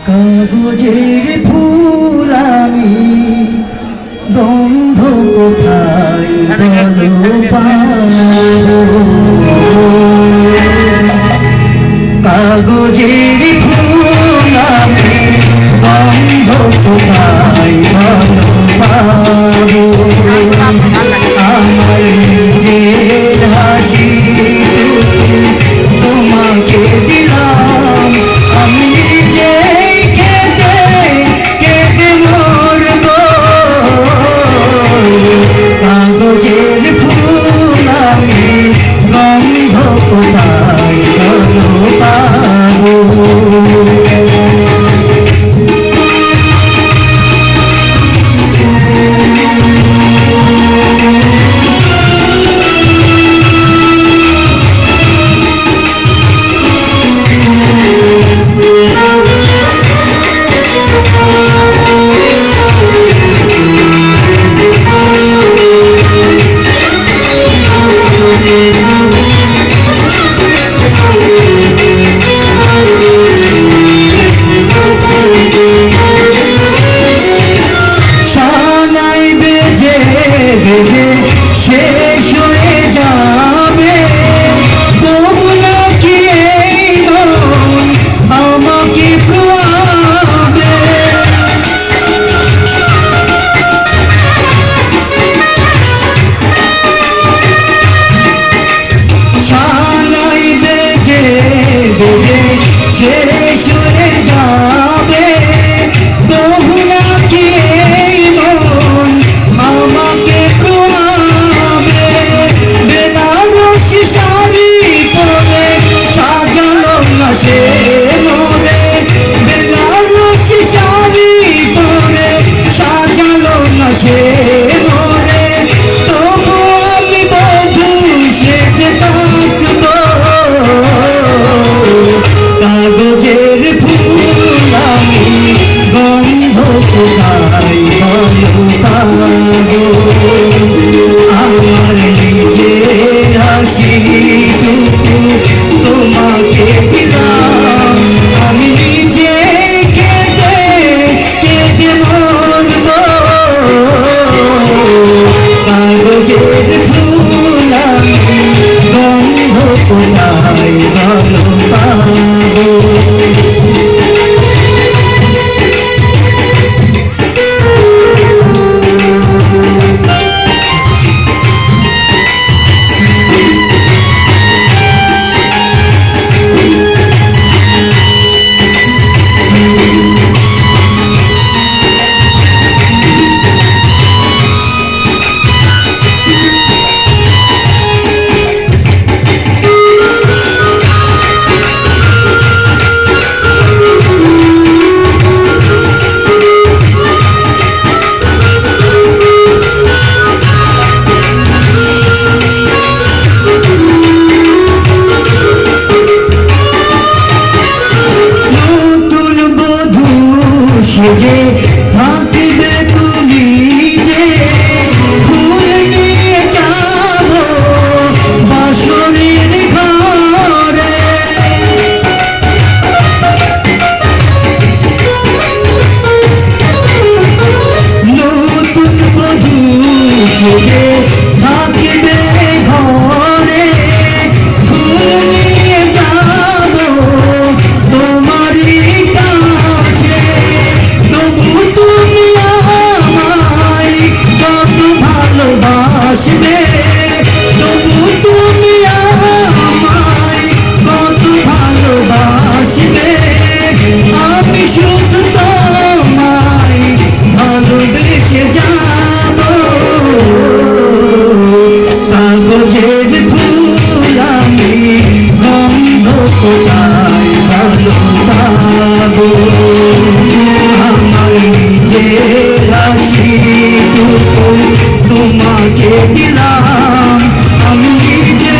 কাগজের ফুল আমি গন্ধ কোথায় বলো পাবো? কাগজের ফুল আমি গন্ধ কোথায় বলো পাবো? আমার নিজের হাসি তোমাকে দিলাম, আমি নিজে কেঁদে কেঁদে মরব। কাগজের ফুল আমি গন্ধ কোথায় বলো পাবো? বেজে শেষ হয়ে যাবে, তবু নাকি এই মন আমাকে খোয়াবে। সানাই বেজে বেজে শেষ হয়ে যাবে, তবু নাকি এই মন আমাকে খোয়াবে। বেনারসি শাড়ি পরে সাজালো না সে মোরে, বেনারসি শাড়ি পরে সাজালো না সে মোরে, তবু আমি বধূ সেজে থাকবো। কাগজের ফুল আমি গন্ধ কোথায় বলো পাবো? আমার নিজের হাসিটুকু তোমাকে দিলাম, আমি নিজে কেঁদে কেঁদে মরব। কাগজের ফুল আমি গন্ধ কোথায় বলো পাবো? সেজে থাকবে তুমি যে, ফুল নিয়ে যাবো বাসরের ঘরে। নতুন বধূ সেজে থাকবে ঘরে, ফুল নিয়ে যাবো তোমারই কাছে। তবু তুমি আমায় কত ভালোবাসবে, তবু তুমি আমায় কত ভালোবাসবে। আমি শুধু তোমায় ভালোবেসে যাব। কাগজের ফুল আমি গন্ধ কোথায় ভালো পাবো? আমার নিজের হাসিটুকু তোমাকে দিলাম, আমি নিজে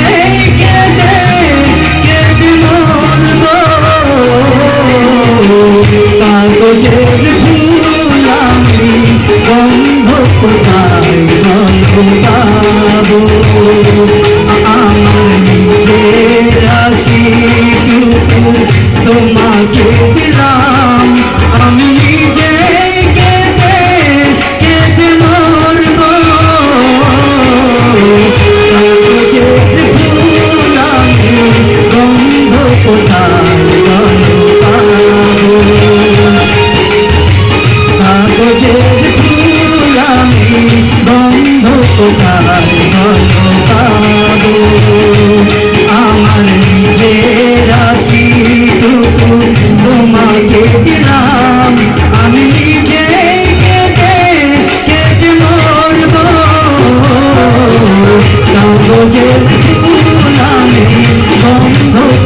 কেঁদে কেঁদে মরব। কাগজের ফুল আমি গন্ধ কোথায় ভালো পাবো? আমার নিজের হাসিটুকু তোমাকে দিলাম, গন্ধ